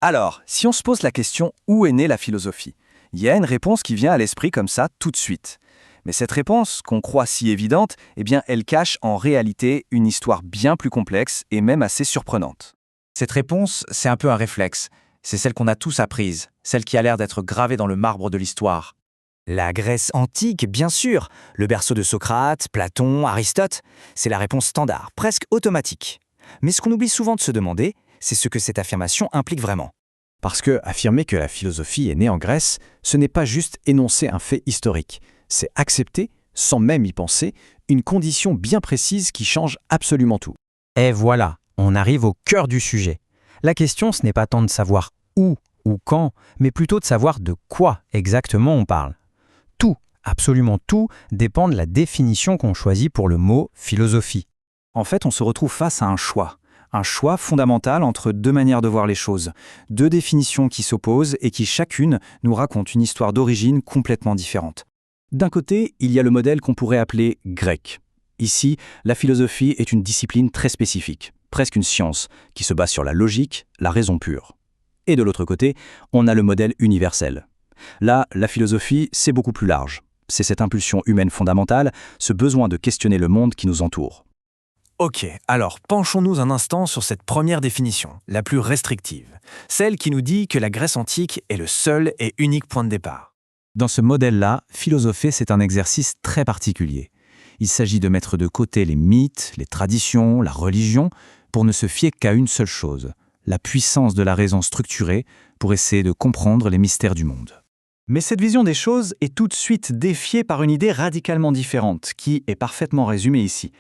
Alors, si on se pose la question où est née la philosophie, il y a une réponse qui vient à l'esprit comme ça tout de suite. Mais cette réponse, qu'on croit si évidente, eh bien, elle cache en réalité une histoire bien plus complexe et même assez surprenante. Cette réponse, c'est un peu un réflexe. C'est celle qu'on a tous apprise, celle qui a l'air d'être gravée dans le marbre de l'histoire. La Grèce antique, bien sûr, le berceau de Socrate, Platon, Aristote, c'est la réponse standard, presque automatique. Mais ce qu'on oublie souvent de se demander, c'est ce que cette affirmation implique vraiment. Parce que affirmer que la philosophie est née en Grèce, ce n'est pas juste énoncer un fait historique, c'est accepter, sans même y penser, une condition bien précise qui change absolument tout. Et voilà, on arrive au cœur du sujet. La question, ce n'est pas tant de savoir où ou quand, mais plutôt de savoir de quoi exactement on parle. Tout, absolument tout, dépend de la définition qu'on choisit pour le mot philosophie. En fait, on se retrouve face à un choix fondamental entre deux manières de voir les choses, deux définitions qui s'opposent et qui chacune nous racontent une histoire d'origine complètement différente. D'un côté, il y a le modèle qu'on pourrait appeler grec. Ici, la philosophie est une discipline très spécifique, presque une science, qui se base sur la logique, la raison pure. Et de l'autre côté, on a le modèle universel. Là, la philosophie, c'est beaucoup plus large. C'est cette impulsion humaine fondamentale, ce besoin de questionner le monde qui nous entoure. Ok, alors penchons-nous un instant sur cette première définition, la plus restrictive, celle qui nous dit que la Grèce antique est le seul et unique point de départ. Dans ce modèle-là, philosopher, c'est un exercice très particulier. Il s'agit de mettre de côté les mythes, les traditions, la religion, pour ne se fier qu'à une seule chose, la puissance de la raison structurée pour essayer de comprendre les mystères du monde. Mais cette vision des choses est tout de suite défiée par une idée radicalement différente, qui est parfaitement résumée ici.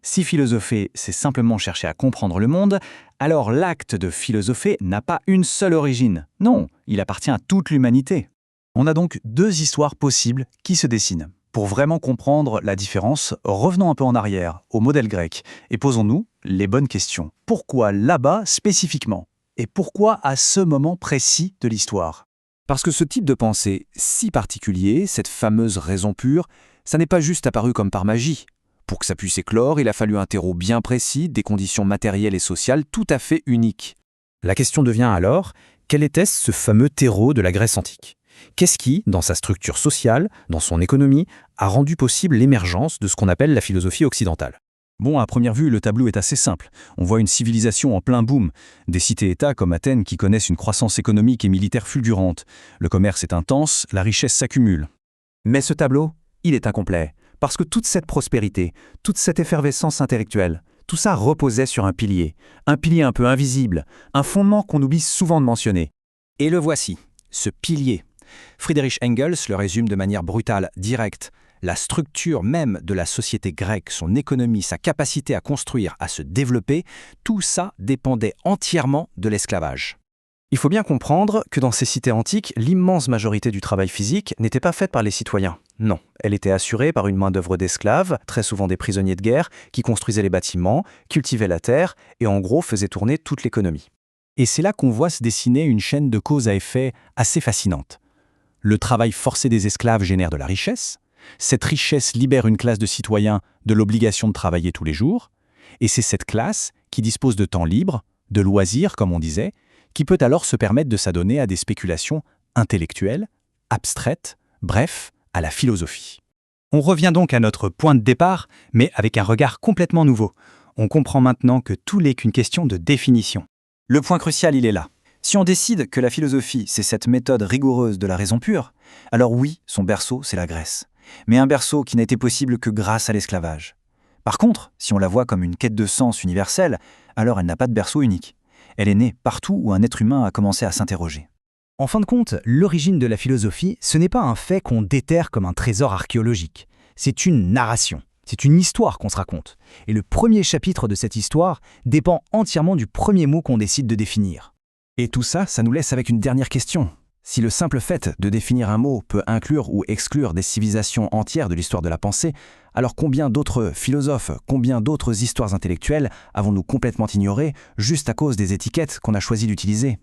Si philosopher, c'est simplement chercher à comprendre le monde, alors l'acte de philosopher n'a pas une seule origine. Non, il appartient à toute l'humanité. On a donc deux histoires possibles qui se dessinent. Pour vraiment comprendre la différence, revenons un peu en arrière, au modèle grec, et posons-nous les bonnes questions. Pourquoi là-bas spécifiquement? Et pourquoi à ce moment précis de l'histoire? Parce que ce type de pensée si particulier, cette fameuse raison pure, ça n'est pas juste apparu comme par magie. Pour que ça puisse éclore, il a fallu un terreau bien précis, des conditions matérielles et sociales tout à fait uniques. La question devient alors, quel était ce fameux terreau de la Grèce antique? Qu'est-ce qui, dans sa structure sociale, dans son économie, a rendu possible l'émergence de ce qu'on appelle la philosophie occidentale? Bon, à première vue, le tableau est assez simple. On voit une civilisation en plein boom. Des cités-États comme Athènes qui connaissent une croissance économique et militaire fulgurante. Le commerce est intense, la richesse s'accumule. Mais ce tableau, il est incomplet. Parce que toute cette prospérité, toute cette effervescence intellectuelle, tout ça reposait sur un pilier un peu invisible, un fondement qu'on oublie souvent de mentionner. Et le voici, ce pilier. Friedrich Engels le résume de manière brutale, directe. La structure même de la société grecque, son économie, sa capacité à construire, à se développer, tout ça dépendait entièrement de l'esclavage. Il faut bien comprendre que dans ces cités antiques, l'immense majorité du travail physique n'était pas faite par les citoyens. Non, elle était assurée par une main-d'œuvre d'esclaves, très souvent des prisonniers de guerre, qui construisaient les bâtiments, cultivaient la terre et en gros faisaient tourner toute l'économie. Et c'est là qu'on voit se dessiner une chaîne de cause à effet assez fascinante. Le travail forcé des esclaves génère de la richesse, cette richesse libère une classe de citoyens de l'obligation de travailler tous les jours, et c'est cette classe qui dispose de temps libre, de loisirs comme on disait, qui peut alors se permettre de s'adonner à des spéculations intellectuelles, abstraites, bref, à la philosophie. On revient donc à notre point de départ, mais avec un regard complètement nouveau. On comprend maintenant que tout n'est qu'une question de définition. Le point crucial, il est là. Si on décide que la philosophie, c'est cette méthode rigoureuse de la raison pure, alors oui, son berceau, c'est la Grèce. Mais un berceau qui n'a été possible que grâce à l'esclavage. Par contre, si on la voit comme une quête de sens universelle, alors elle n'a pas de berceau unique. Elle est née partout où un être humain a commencé à s'interroger. En fin de compte, l'origine de la philosophie, ce n'est pas un fait qu'on déterre comme un trésor archéologique. C'est une narration. C'est une histoire qu'on se raconte. Et le premier chapitre de cette histoire dépend entièrement du premier mot qu'on décide de définir. Et tout ça, ça nous laisse avec une dernière question. Si le simple fait de définir un mot peut inclure ou exclure des civilisations entières de l'histoire de la pensée, alors combien d'autres philosophes, combien d'autres histoires intellectuelles avons-nous complètement ignorées juste à cause des étiquettes qu'on a choisi d'utiliser ?